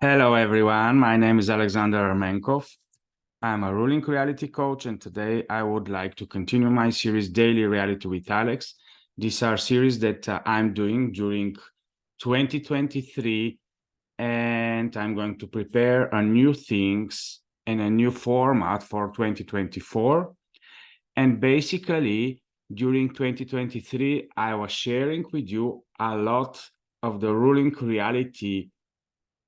Hello, everyone. My name is Alexander Armenkov. I'm a ruling reality coach, and today I would like to continue my series Daily Reality with Alex. These are series that I'm doing during 2023, and I'm going to prepare a new things and a new format for 2024. And basically, during 2023, I was sharing with you a lot of the ruling reality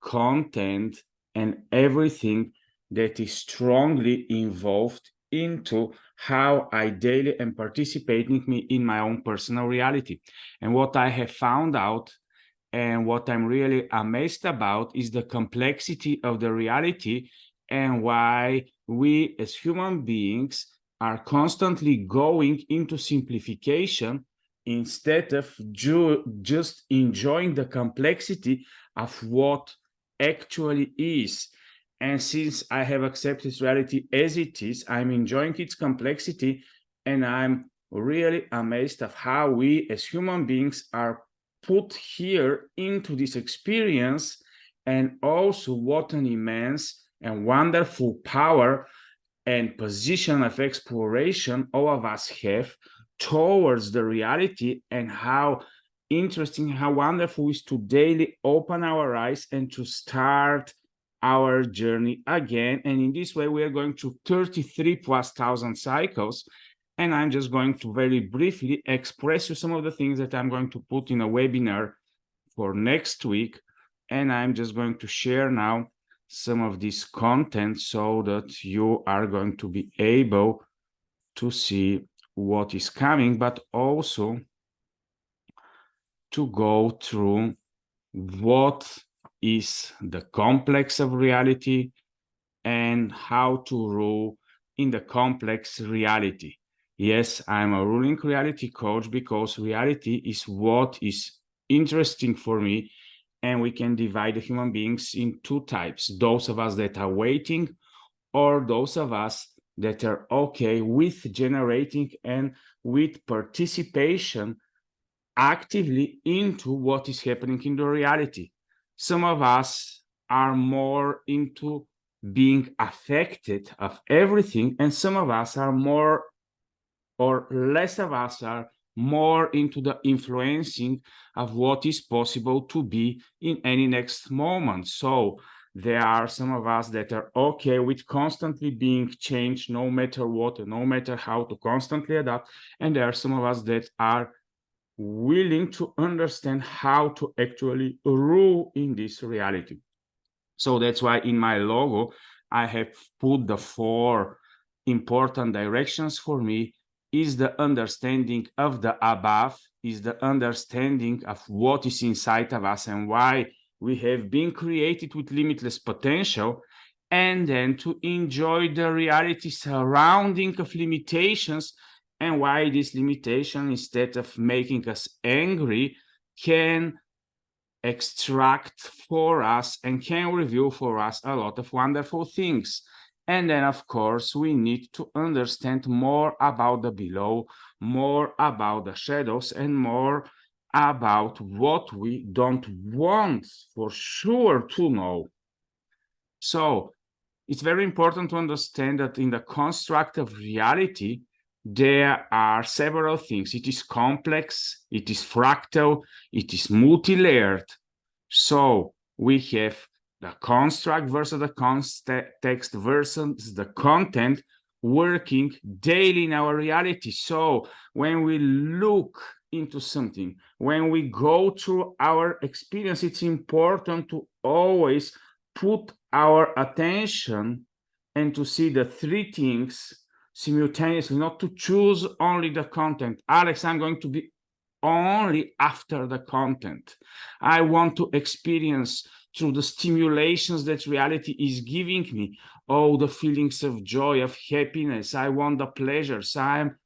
content and everything that is strongly involved into how I daily am participating in my own personal reality. And what I have found out and what I'm really amazed about is the complexity of the reality and why we as human beings are constantly going into simplification instead of just enjoying the complexity of what actually is. And since I have accepted reality as it is, I'm enjoying its complexity, and I'm really amazed of how we as human beings are put here into this experience, and also what an immense and wonderful power and position of exploration all of us have towards the reality, and how interesting, how wonderful is to daily open our eyes and to start our journey again. And in this way, we are going to 33,000+ cycles. And I'm just going to very briefly express you some of the things that I'm going to put in a webinar for next week. And I'm just going to share now some of this content so that you are going to be able to see what is coming, but also to go through what is the complex of reality and how to rule in the complex reality. Yes, I'm a ruling reality coach because reality is what is interesting for me, and we can divide the human beings in two types: those of us that are waiting, or those of us that are okay with generating and with participation actively into what is happening in the reality. Some of us are more into being affected of everything, and some of us are more, or less of us are more into the influencing of what is possible to be in any next moment. So there are some of us that are okay with constantly being changed, no matter what, and no matter how, to constantly adapt. And there are some of us that are willing to understand how to actually rule in this reality. So that's why in my logo, I have put the 4 important directions for me: is the understanding of the above, is the understanding of what is inside of us and why we have been created with limitless potential, and then to enjoy the reality surrounding of limitations, and why this limitation, instead of making us angry, can extract for us and can reveal for us a lot of wonderful things. And then, of course, we need to understand more about the below, more about the shadows, and more about what we don't want for sure to know. So it's very important to understand that in the construct of reality, there are several things. It is complex, it is fractal, it is multi-layered. So we have the construct versus the context versus the content working daily in our reality. So when we look into something, when we go through our experience, it's important to always put our attention and to see the 3 things simultaneously, not to choose only the content. Alex, I'm going to be only after the content. I want to experience through the stimulations that reality is giving me, all the feelings of joy, of happiness. I want the pleasures. I'm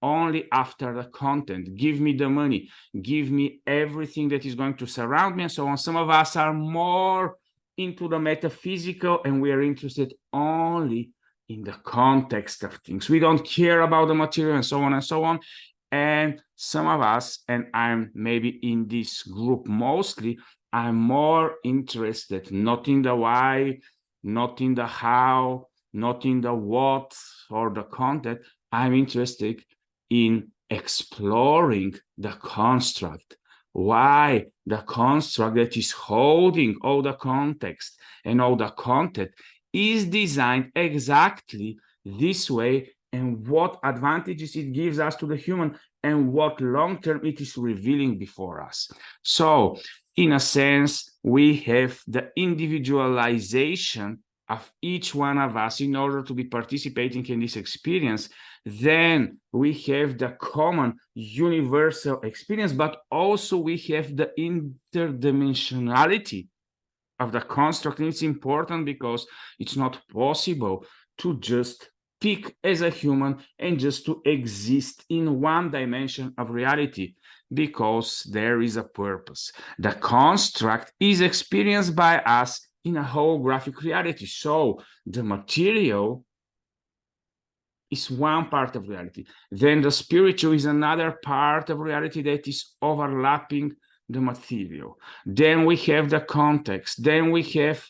only after the content. Give me the money, give me everything that is going to surround me, and so on. Some of us are more into the metaphysical, and we are interested only in the context of things. We don't care about the material, and so on and so on. And some of us, and I'm maybe in this group mostly, I'm more interested not in the why, not in the how, not in the what or the content. I'm interested in exploring the construct. Why the construct that is holding all the context and all the content is designed exactly this way, and what advantages it gives us to the human, and what long term it is revealing before us. So, in a sense, we have the individualization of each one of us in order to be participating in this experience. Then we have the common universal experience, but also we have the interdimensionality of the construct. And it's important because it's not possible to just pick as a human and just to exist in one dimension of reality, because there is a purpose. The construct is experienced by us in a holographic reality. So the material is one part of reality. Then the spiritual is another part of reality that is overlapping the material. Then we have the context. Then we have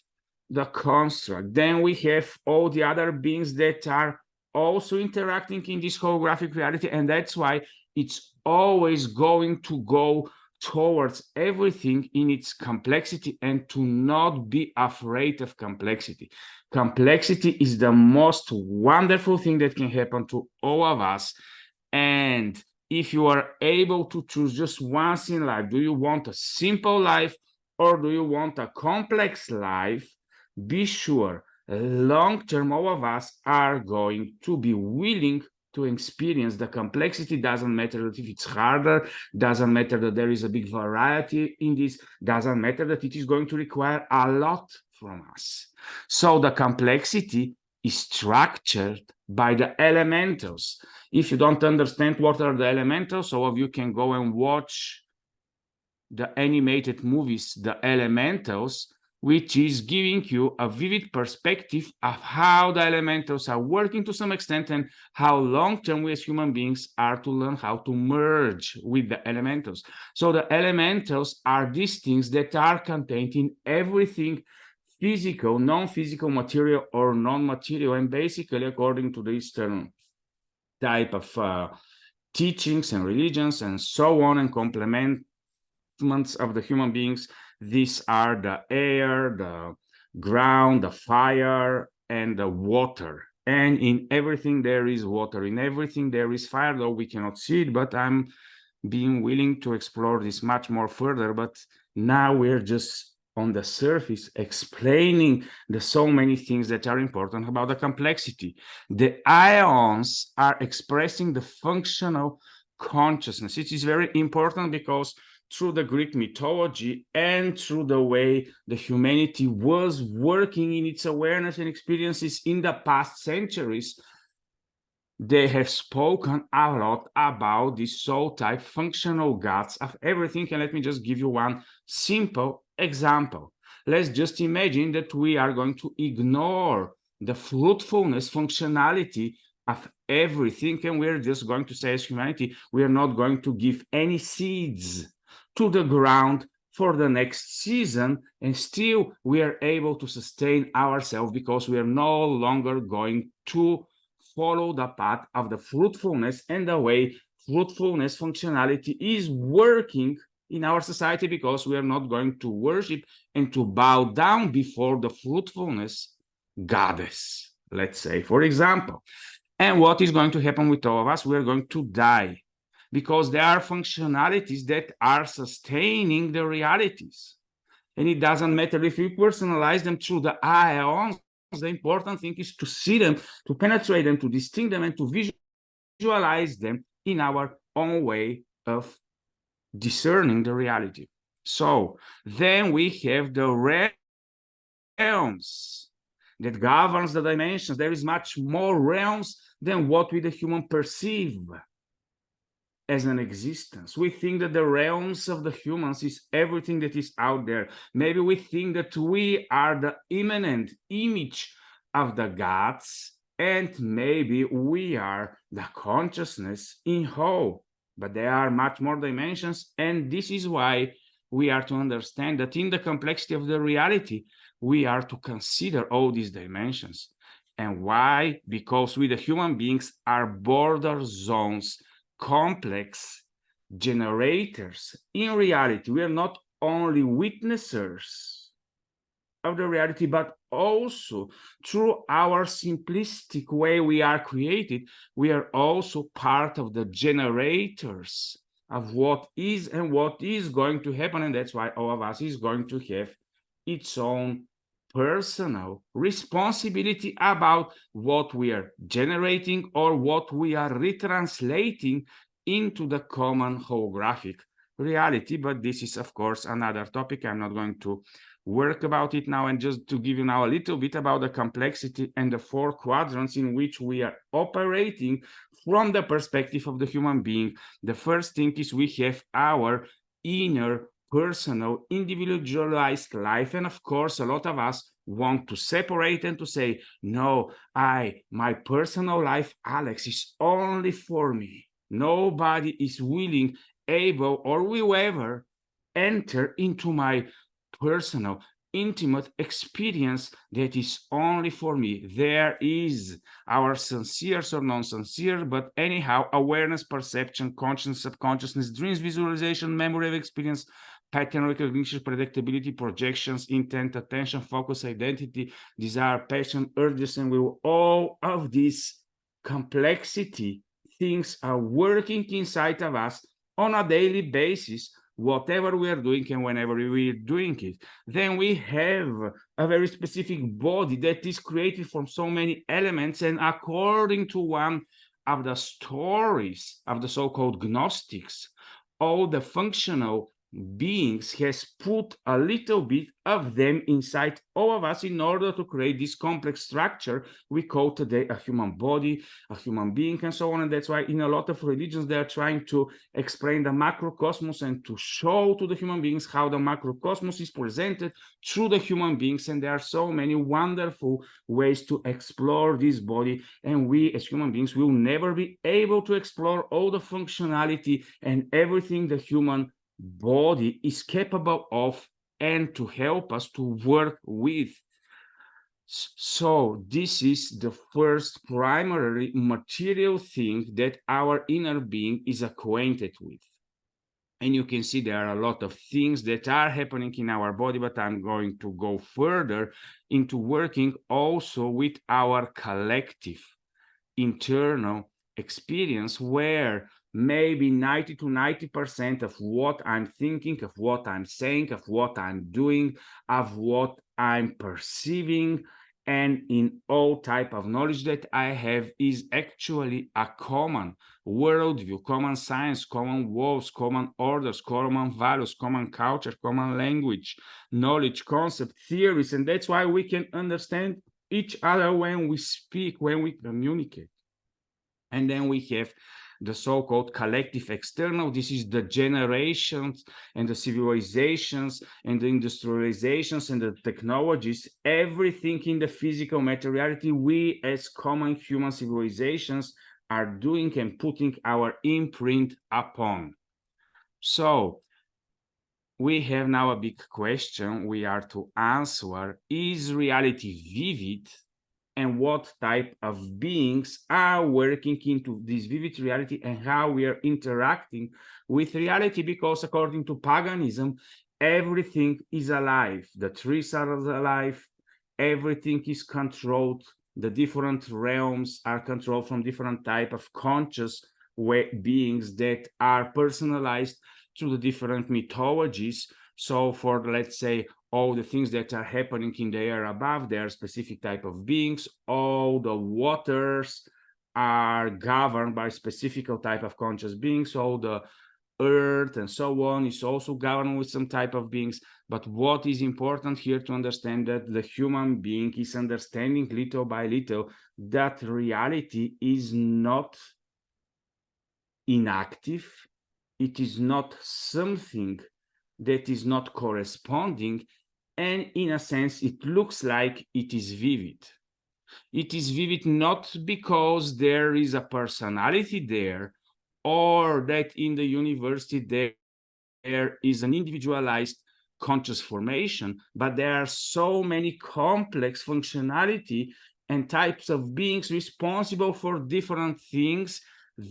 the construct. Then we have all the other beings that are also interacting in this holographic reality. And that's why it's always going to go towards everything in its complexity, and to not be afraid of complexity. Complexity is the most wonderful thing that can happen to all of us. And if you are able to choose just once in life, do you want a simple life or do you want a complex life? Be sure, long term, all of us are going to be willing to experience the complexity. Doesn't matter if it's harder, doesn't matter that there is a big variety in this, doesn't matter that it is going to require a lot from us. So the complexity is structured by the elementals. If you don't understand what are the elementals, all of you can go and watch the animated movies, The Elementals, which is giving you a vivid perspective of how the elementals are working to some extent, and how long-term we as human beings are to learn how to merge with the elementals. So the elementals are these things that are contained in everything physical, non-physical, material, or non-material, and basically according to the Eastern type of teachings and religions and so on, and complements of the human beings, these are the air, the ground, the fire, and the water. And in everything there is water, in everything there is fire, though we cannot see it, but I'm being willing to explore this much more further. But now we're just on the surface explaining the so many things that are important about the complexity. The ions are expressing the functional consciousness. It is very important because through the Greek mythology and through the way the humanity was working in its awareness and experiences in the past centuries, they have spoken a lot about these soul-type functional gods of everything. And let me just give you one simple example. Let's just imagine that we are going to ignore the fruitfulness functionality of everything, and we're just going to say, as humanity, we are not going to give any seeds to the ground for the next season, and still we are able to sustain ourselves because we are no longer going to follow the path of the fruitfulness and the way fruitfulness functionality is working in our society, because we are not going to worship and to bow down before the fruitfulness goddess, let's say, for example. And what is going to happen with all of us? We are going to die, because there are functionalities that are sustaining the realities. And it doesn't matter if we personalize them through the ions. The important thing is to see them, to penetrate them, to distinct them, and to visualize them in our own way of discerning the reality. So then we have the realms that governs the dimensions. There is much more realms than what we the human perceive as an existence. We think that the realms of the humans is everything that is out there. Maybe we think that we are the immanent image of the gods, and maybe we are the consciousness in whole. But there are much more dimensions, and this is why we are to understand that in the complexity of the reality, we are to consider all these dimensions. And why? Because we, the human beings, are border zones, complex generators. In reality, we are not only witnessers of the reality, but also through our simplistic way we are created, we are also part of the generators of what is and what is going to happen. And that's why all of us is going to have its own personal responsibility about what we are generating or what we are retranslating into the common holographic reality. But this is, of course, another topic. I'm not going to work about it now, and just to give you now a little bit about the complexity and the four quadrants in which we are operating from the perspective of the human being. The first thing is we have our inner personal individualized life, and of course a lot of us want to separate and to say, no, my personal life, Alex, is only for me. Nobody is willing, able, or will ever enter into my personal, intimate experience that is only for me. There is our sincere or non-sincere, but anyhow, awareness, perception, consciousness, subconsciousness, dreams, visualization, memory of experience, pattern recognition, predictability, projections, intent, attention, focus, identity, desire, passion, urges, and will. All of these complexity things are working inside of us on a daily basis, whatever we are doing and whenever we are doing it. Then we have a very specific body that is created from so many elements, and according to one of the stories of the so-called Gnostics, all the functional beings has put a little bit of them inside all of us in order to create this complex structure we call today a human body, a human being, and so on. And that's why in a lot of religions they are trying to explain the macrocosmos and to show to the human beings how the macrocosmos is presented through the human beings. And there are so many wonderful ways to explore this body, and we as human beings will never be able to explore all the functionality and everything the human body is capable of and to help us to work with. So this is the first primary material thing that our inner being is acquainted with. And you can see there are a lot of things that are happening in our body, but I'm going to go further into working also with our collective internal experience, where maybe 90 to 90% of what I'm thinking, of what I'm saying, of what I'm doing, of what I'm perceiving, and in all type of knowledge that I have is actually a common worldview, common science, common walls, common orders, common values, common culture, common language, knowledge, concept, theories. And that's why we can understand each other when we speak, when we communicate. And then we have the so-called collective external. This is the generations and the civilizations and the industrializations and the technologies, everything in the physical materiality we as common human civilizations are doing and putting our imprint upon. So we have now a big question we are to answer. Is reality vivid? And what type of beings are working into this vivid reality, and how we are interacting with reality? Because according to paganism, everything is alive. The trees are alive, everything is controlled, the different realms are controlled from different type of conscious beings that are personalized through the different mythologies. So for, let's say, all the things that are happening in the air above, there are specific type of beings. All the waters are governed by specific type of conscious beings. All the earth and so on is also governed with some type of beings. But what is important here to understand that the human being is understanding little by little that reality is not inactive. It is not something that is not corresponding, and in a sense it looks like it is vivid. It is vivid not because there is a personality there, or that in the university there there is an individualized conscious formation, but there are so many complex functionality and types of beings responsible for different things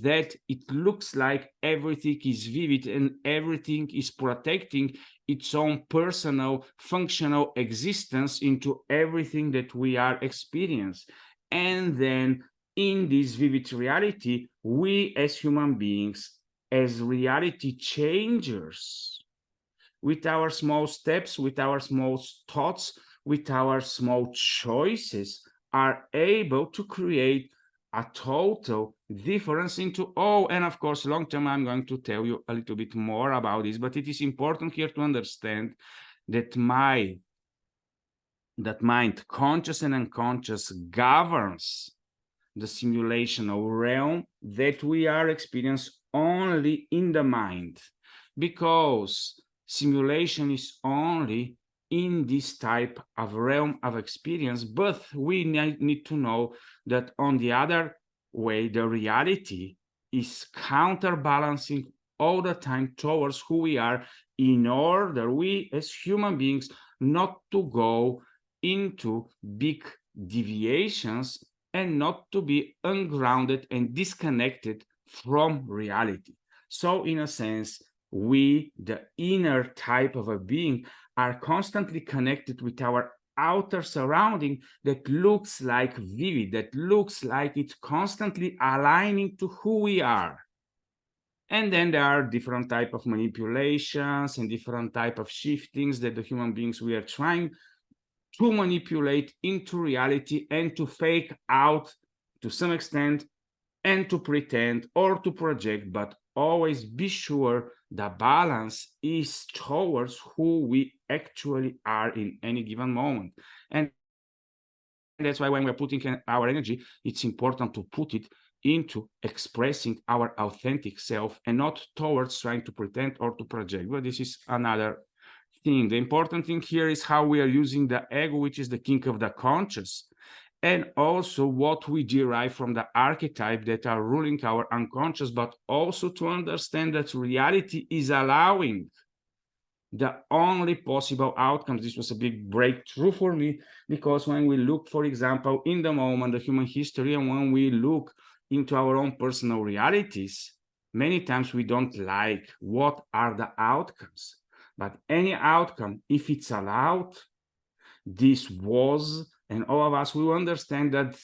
that it looks like everything is vivid and everything is protecting its own personal functional existence into everything that we are experiencing. And then in this vivid reality, we as human beings, as reality changers, with our small steps, with our small thoughts, with our small choices, are able to create a total difference into all. And of course, long term, I'm going to tell you a little bit more about this, but it is important here to understand that mind, conscious and unconscious, governs the simulational realm that we are experiencing only in the mind, because simulation is only in this type of realm of experience. But we need to know that on the other way, the reality is counterbalancing all the time towards who we are, in order we as human beings not to go into big deviations and not to be ungrounded and disconnected from reality. So in a sense, we, the inner type of a being, are constantly connected with our outer surrounding that looks like vivid, that looks like it's constantly aligning to who we are. And then there are different type of manipulations and different type of shiftings that the human beings we are trying to manipulate into reality and to fake out to some extent and to pretend or to project, but always be sure the balance is towards who we actually are in any given moment. And that's why when we're putting our energy, it's important to put it into expressing our authentic self and not towards trying to pretend or to project. But this is another thing. The important thing here is how we are using the ego, which is the king of the conscious, and also what we derive from the archetype that are ruling our unconscious, but also to understand that reality is allowing the only possible outcomes. This was a big breakthrough for me, because when we look, for example, in the moment, the human history, and when we look into our own personal realities, many times we don't like what are the outcomes. But any outcome, if it's allowed, this was, and all of us will understand that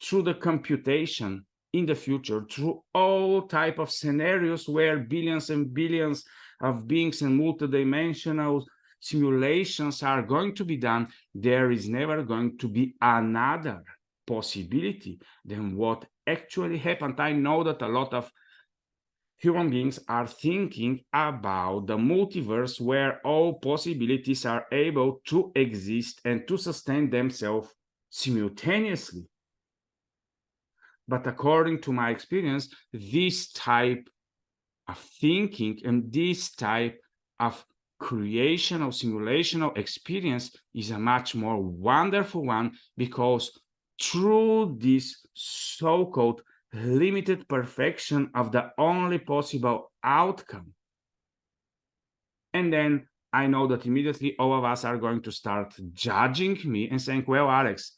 through the computation in the future, through all type of scenarios where billions and billions of beings and multidimensional simulations are going to be done, there is never going to be another possibility than what actually happened. I know that a lot of human beings are thinking about the multiverse where all possibilities are able to exist and to sustain themselves simultaneously. But according to my experience, this type of thinking and this type of creational simulational experience is a much more wonderful one, because through this so-called limited perfection of the only possible outcome, and then I know that immediately all of us are going to start judging me and saying, well, Alex,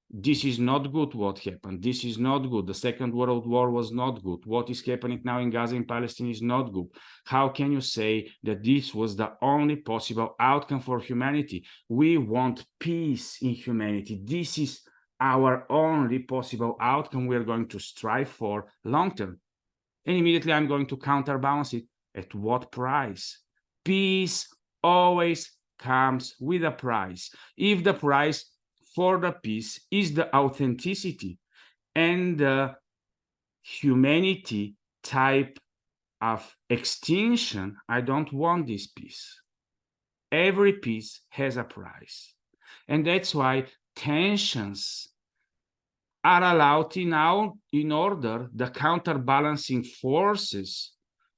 this is not good what happened. This is not good. The Second World War was not good. What is happening now in Gaza and Palestine is not good. How can you say that this was the only possible outcome for humanity? We want peace in humanity. This is our only possible outcome we are going to strive for long term. And immediately I'm going to counterbalance it. At what price? Peace always comes with a price. If the price for the peace is the authenticity and the humanity type of extinction, I don't want this peace. Every peace has a price. And that's why tensions are allowed in order the counterbalancing forces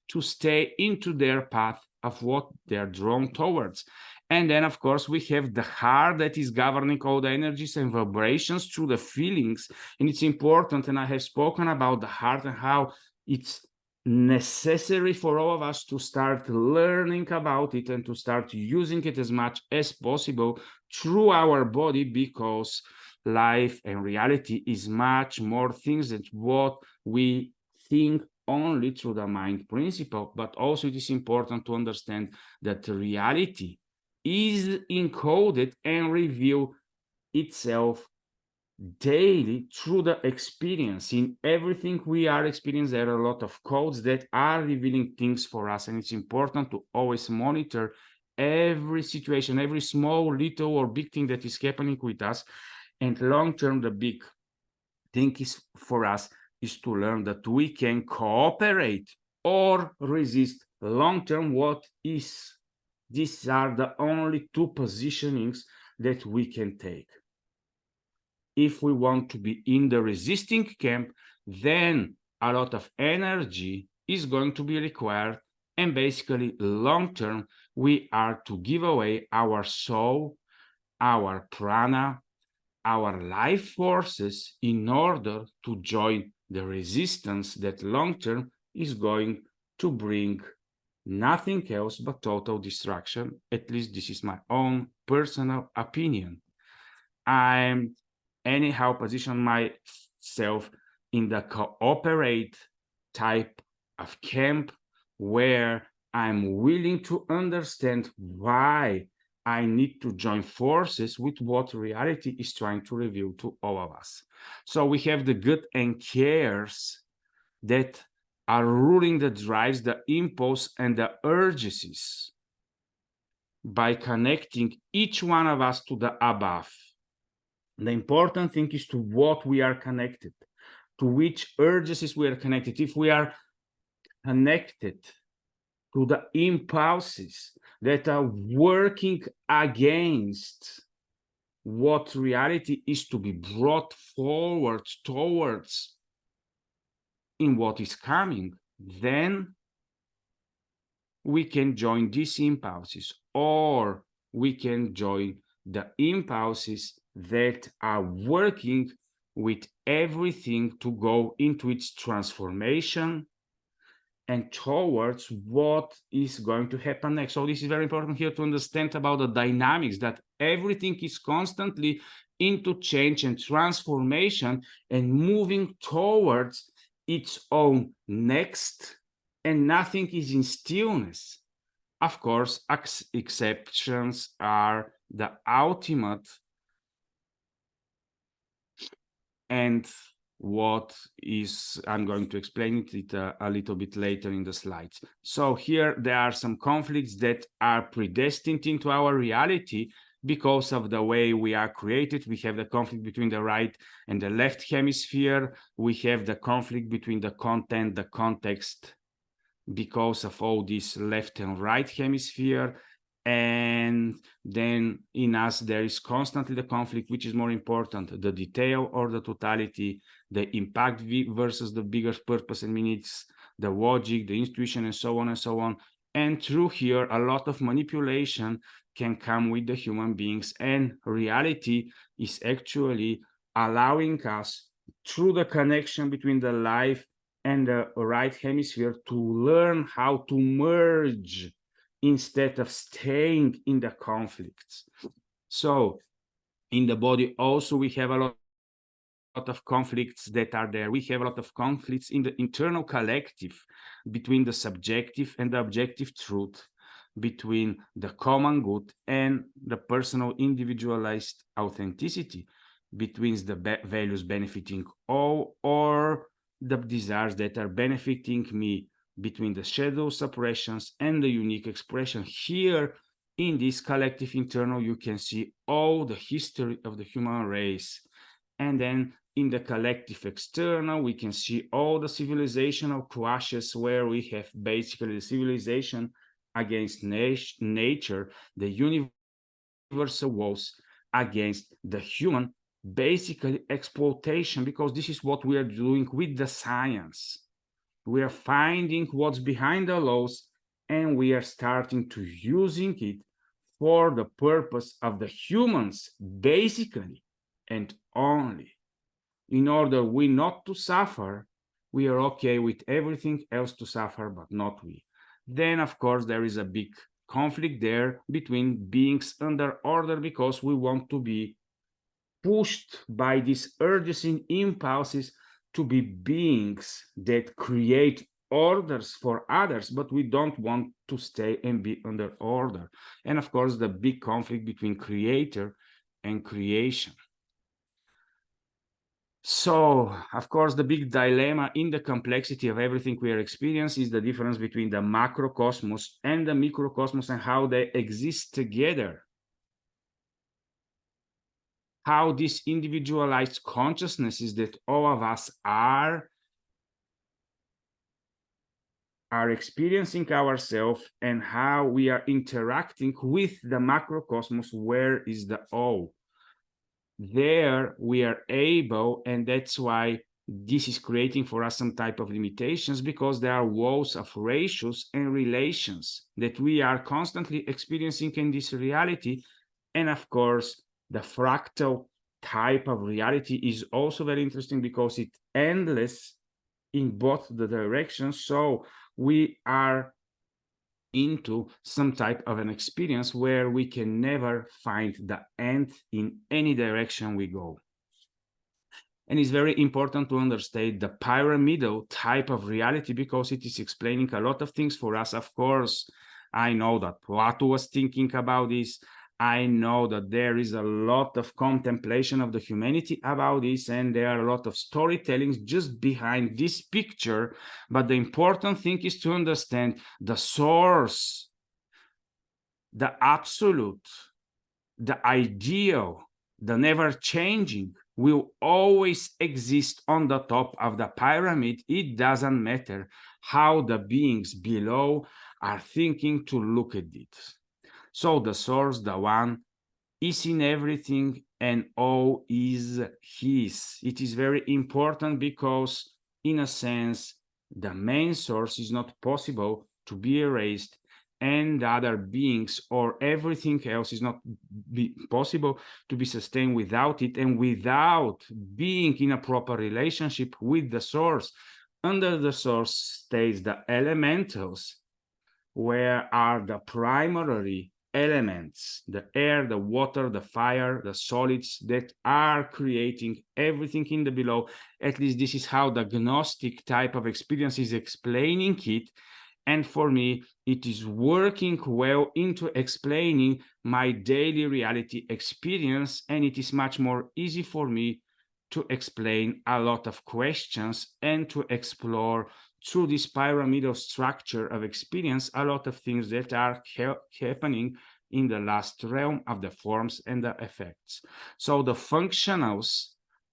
to stay into their path of what they're drawn towards. And then, of course, we have the heart that is governing all the energies and vibrations through the feelings. And it's important, and I have spoken about the heart and how it's necessary for all of us to start learning about it and to start using it as much as possible through our body, because life and reality is much more things than what we think only through the mind principle. But also it is important to understand that reality is encoded and reveal itself daily through the experience. In everything we are experiencing, there are a lot of codes that are revealing things for us, and it's important to always monitor every situation, every small, little, or big thing that is happening with us. And long term, the big thing is for us is to learn that we can cooperate or resist. Long term, what is? These are the only two positionings that we can take. If we want to be in the resisting camp, then a lot of energy is going to be required. And basically, long term, we are to give away our soul, our prana, our life forces in order to join the resistance that long term is going to bring nothing else but total destruction. At least this is my own personal opinion. I'm anyhow position myself in the cooperate type of camp, where I'm willing to understand why I need to join forces with what reality is trying to reveal to all of us. So we have the good and cares that are ruling the drives, the impulse, and the urges by connecting each one of us to the above. The important thing is to what we are connected, to which urges we are connected. If we are connected to the impulses that are working against what reality is to be brought forward towards in what is coming, then we can join these impulses, or we can join the impulses that are working with everything to go into its transformation and towards what is going to happen next. So this is very important here to understand about the dynamics, that everything is constantly into change and transformation and moving towards its own next, and nothing is in stillness. Of course, exceptions are the ultimate, and what is, I'm going to explain it a little bit later in the slides. So here there are some conflicts that are predestined into our reality because of the way we are created. We have the conflict between the right and the left hemisphere. We have the conflict between the content, the context, because of all this left and right hemisphere. And then in us, there is constantly the conflict, which is more important, the detail or the totality, the impact versus the bigger purpose and meanings, the logic, the intuition, and so on and so on. And through here, a lot of manipulation can come with the human beings, and reality is actually allowing us, through the connection between the life and the right hemisphere, to learn how to merge instead of staying in the conflicts. So in the body also we have a lot of conflicts that are there. We have a lot of conflicts in the internal collective between the subjective and the objective truth, between the common good and the personal individualized authenticity, between the values benefiting all or the desires that are benefiting me, between the shadow suppressions and the unique expression. Here in this collective internal, you can see all the history of the human race. And then in the collective external, we can see all the civilizational clashes, where we have basically the civilization against nature, the universal wars against the human, basically exploitation, because this is what we are doing with the science. We are finding what's behind the laws, and we are starting to using it for the purpose of the humans, basically, and only in order we not to suffer we are okay with everything else to suffer, but not we. Then, of course, there is a big conflict there between beings under order because we want to be pushed by these urges and impulses to be beings that create orders for others, but we don't want to stay and be under order. And of course, the big conflict between creator and creation. So, of course, the big dilemma in the complexity of everything we are experiencing is the difference between the macrocosmos and the microcosmos and how they exist together. How these individualized consciousnesses that all of us are experiencing ourselves and how we are interacting with the macrocosmos, where is the all. There we are able, and that's why this is creating for us some type of limitations, because there are walls of ratios and relations that we are constantly experiencing in this reality. And of course, the fractal type of reality is also very interesting because it's endless in both the directions. So we are into some type of an experience where we can never find the end in any direction we go. And it's very important to understand the pyramidal type of reality because it is explaining a lot of things for us. Of course, I know that Plato was thinking about this. I know that there is a lot of contemplation of the humanity about this, and there are a lot of storytellings just behind this picture. But the important thing is to understand the source, the absolute, the ideal, the never changing will always exist on the top of the pyramid. It doesn't matter how the beings below are thinking to look at it. So the source, the one, is in everything and all is his. It is very important because, in a sense, the main source is not possible to be erased, and other beings or everything else is not possible to be sustained without it, and without being in a proper relationship with the source. Under the source stays the elementals, where are the primary elements, the air, the water, the fire, the solids that are creating everything in the below. At least this is how the Gnostic type of experience is explaining it. And for me, it is working well into explaining my daily reality experience, and it is much more easy for me to explain a lot of questions and to explore through this pyramidal structure of experience a lot of things that are happening in the last realm of the forms and the effects. So the functionals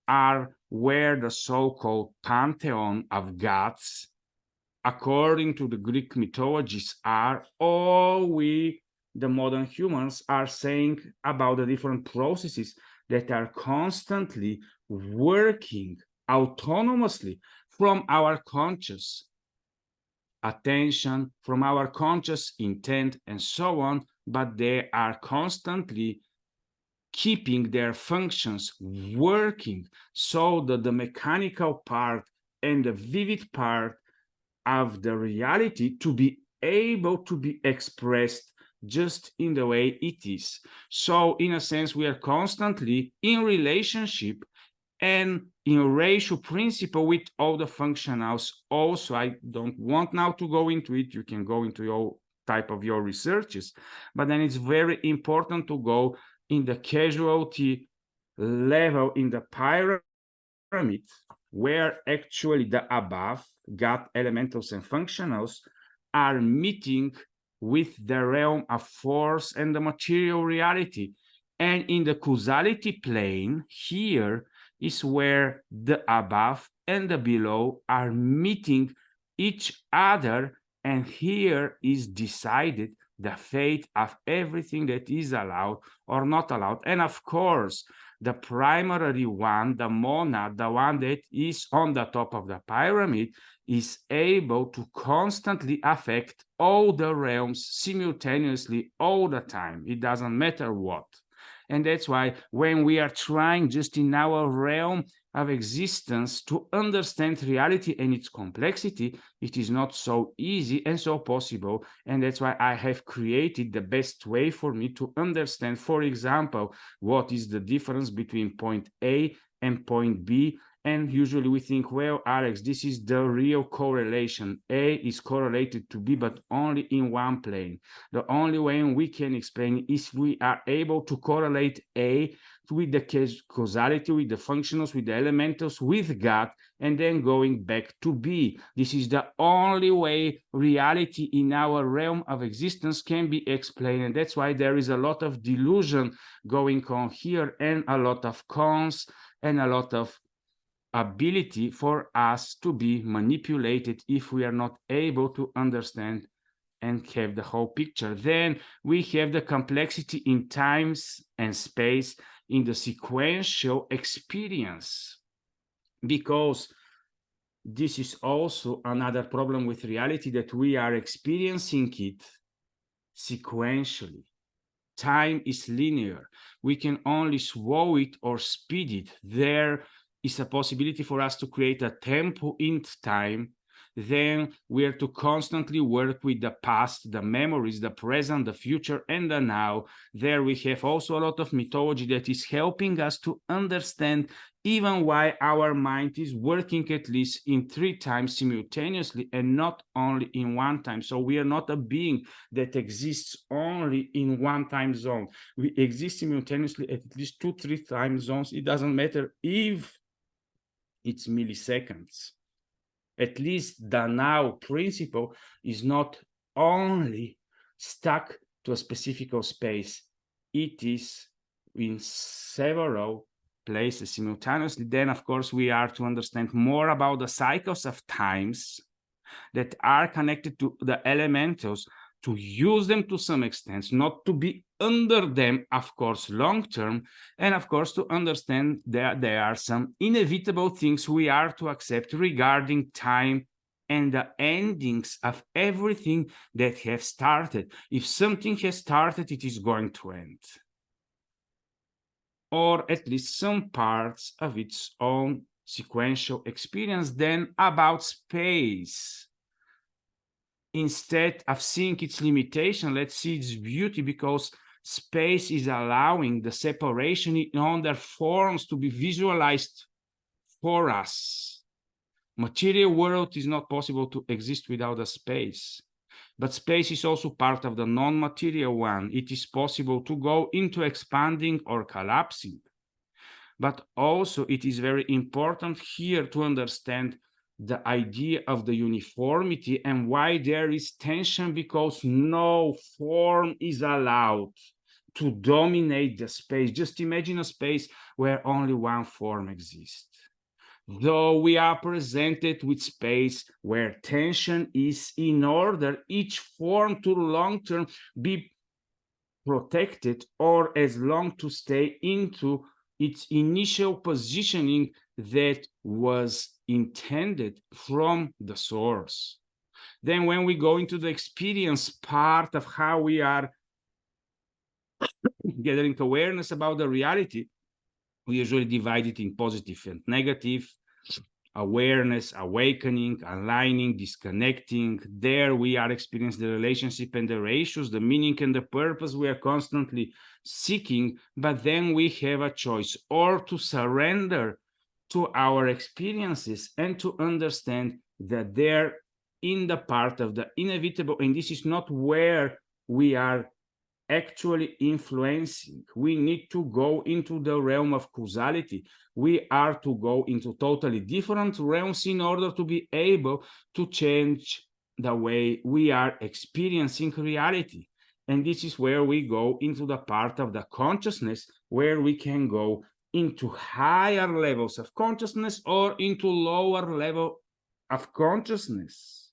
are where the so-called pantheon of gods, according to the Greek mythologies, are all we, the modern humans, are saying about the different processes that are constantly working autonomously from our conscious attention, from our conscious intent, and so on, but they are constantly keeping their functions working so that the mechanical part and the vivid part of the reality to be able to be expressed just in the way it is. So in a sense, we are constantly in relationship and in ratio principle with all the functionals. Also, I don't want now to go into it. You can go into your type of your researches, but then it's very important to go in the casualty level in the pyramid, where actually the above God elementals and functionals are meeting with the realm of force and the material reality. And in the causality plane, here is where the above and the below are meeting each other, and here is decided the fate of everything that is allowed or not allowed. And of course, the primary one, the monad, the one that is on the top of the pyramid, is able to constantly affect all the realms simultaneously all the time. It doesn't matter what. And that's why when we are trying just in our realm of existence to understand reality and its complexity, it is not so easy and so possible. And that's why I have created the best way for me to understand, for example, what is the difference between point A and point B. And usually we think, well, Alex, this is the real correlation. A is correlated to B, but only in one plane. The only way we can explain is we are able to correlate A with the causality, with the functionals, with the elementals, with God, and then going back to B. This is the only way reality in our realm of existence can be explained. And that's why there is a lot of delusion going on here, and a lot of cons, and a lot of ability for us to be manipulated if we are not able to understand and have the whole picture. Then we have the complexity in times and space in the sequential experience, because this is also another problem with reality, that we are experiencing it sequentially. Time is linear. We can only slow it or speed it. There is a possibility for us to create a tempo in time. Then we are to constantly work with the past, the memories, the present, the future, and the now. There we have also a lot of mythology that is helping us to understand even why our mind is working at least in 3 times simultaneously and not only in 1 time. So we are not a being that exists only in 1 time zone. We exist simultaneously at least 2-3 time zones. It doesn't matter if it's milliseconds. At least the now principle is not only stuck to a specific space. It is in several places simultaneously. Then, of course, we are to understand more about the cycles of times that are connected to the elementals, to use them to some extent, not to be under them, of course, long term, and of course to understand that there are some inevitable things we are to accept regarding time and the endings of everything that has started. If something has started, it is going to end, or at least some parts of its own sequential experience. Then about space, instead of seeing its limitation, let's see its beauty, because space is allowing the separation in other forms to be visualized for us. Material world is not possible to exist without a space, but space is also part of the non-material one. It is possible to go into expanding or collapsing, but also it is very important here to understand the idea of the uniformity and why there is tension, because no form is allowed to dominate the space. Just imagine a space where only one form exists. Though we are presented with space where tension is in order, each form to long term be protected, or as long to stay into its initial positioning that was intended from the source. Then when we go into the experience part of how we are gathering awareness about the reality, we usually divide it in positive and negative. Awareness, awakening, aligning, disconnecting. There we are experiencing the relationship and the ratios, the meaning and the purpose we are constantly seeking. But then we have a choice, or to surrender to our experiences and to understand that they're in the part of the inevitable, and this is not where we are actually influencing. We need to go into the realm of causality. We are to go into totally different realms in order to be able to change the way we are experiencing reality. And this is where we go into the part of the consciousness, where we can go into higher levels of consciousness or into lower level of consciousness.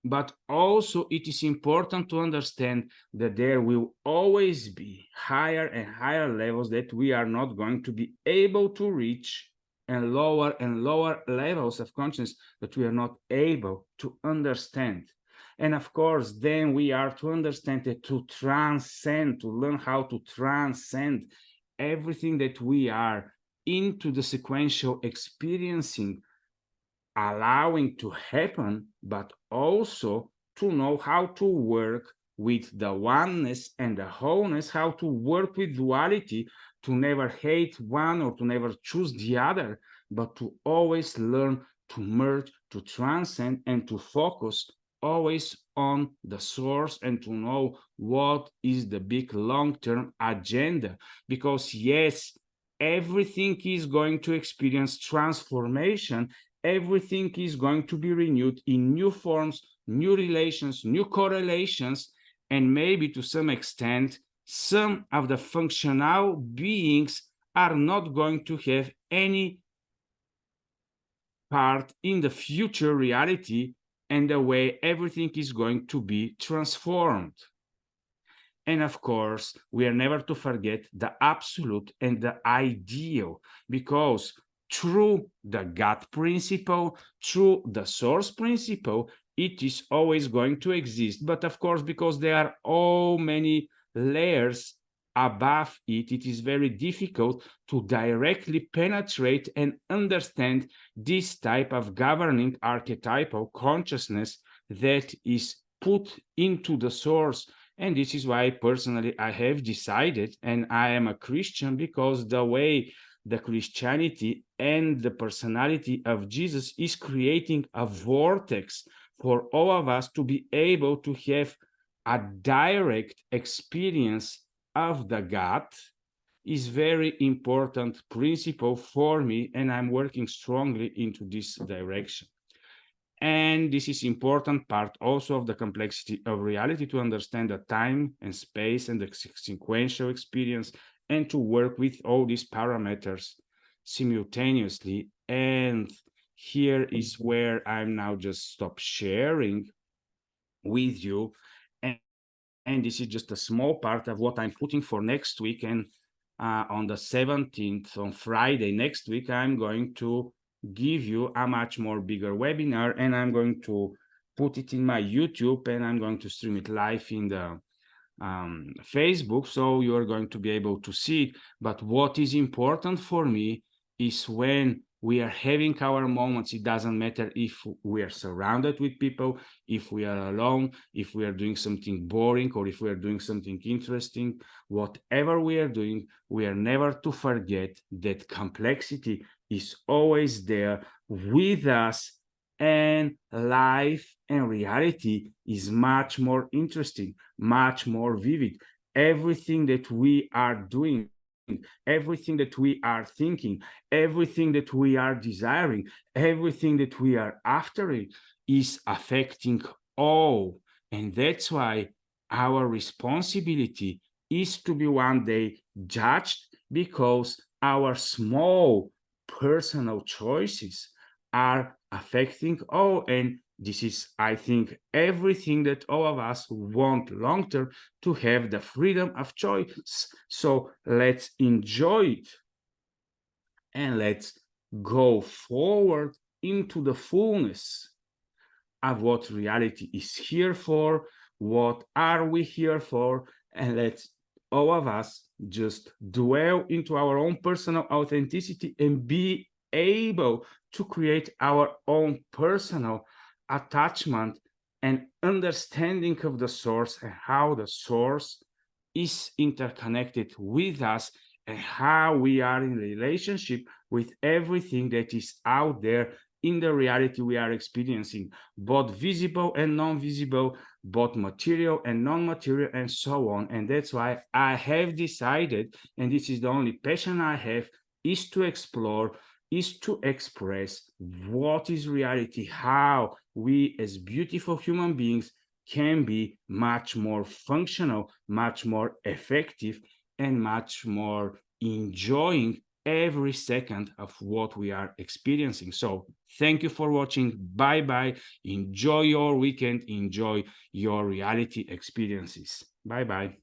But also it is important to understand that there will always be higher and higher levels that we are not going to be able to reach, and lower levels of consciousness that we are not able to understand. And of course, then we are to understand that to transcend, to learn how to transcend everything that we are into the sequential experiencing, allowing to happen, but also to know how to work with the oneness and the wholeness, how to work with duality, to never hate one or to never choose the other, but to always learn to merge, to transcend, and to focus always on the source and to know what is the big long-term agenda. Because yes, everything is going to experience transformation, everything is going to be renewed in new forms, new relations, new correlations, and maybe to some extent, some of the functional beings are not going to have any part in the future reality and the way everything is going to be transformed. And of course, we are never to forget the absolute and the ideal, because through the God principle, through the source principle, it is always going to exist. But of course, because there are all many layers above it, it is very difficult to directly penetrate and understand this type of governing archetypal consciousness that is put into the source. And this is why personally I have decided, and I am a Christian, because the way the Christianity and the personality of Jesus is creating a vortex for all of us to be able to have a direct experience of the God is very important principle for me, and I'm working strongly into this direction. And this is important part also of the complexity of reality, to understand the time and space and the sequential experience, and to work with all these parameters simultaneously. And here is where I'm now just stop sharing with you. And this is just a small part of what I'm putting for next week. And on the 17th, on Friday next week, I'm going to give you a much more bigger webinar, and I'm going to put it in my YouTube, and I'm going to stream it live in the Facebook, so you're going to be able to see it. But what is important for me is when we are having our moments, it doesn't matter if we are surrounded with people, if we are alone, if we are doing something boring, or if we are doing something interesting, whatever we are doing, we are never to forget that complexity is always there with us, and life and reality is much more interesting, much more vivid. Everything that we are doing, everything that we are thinking, everything that we are desiring, everything that we are after is affecting all. And that's why our responsibility is to be one day judged, because our small personal choices are affecting all. And this is, I think, everything that all of us want long term, to have the freedom of choice. So let's enjoy it, and let's go forward into the fullness of what reality is here for, what are we here for, and let's all of us just dwell into our own personal authenticity and be able to create our own personal attachment and understanding of the source, and how the source is interconnected with us, and how we are in relationship with everything that is out there in the reality we are experiencing, both visible and non-visible, both material and non-material, and so on. And that's why I have decided, and this is the only passion I have, is to explore, is to express what is reality, how we as beautiful human beings can be much more functional, much more effective, and much more enjoying every second of what we are experiencing. So thank you for watching. Bye bye. Enjoy your weekend. Enjoy your reality experiences. Bye bye.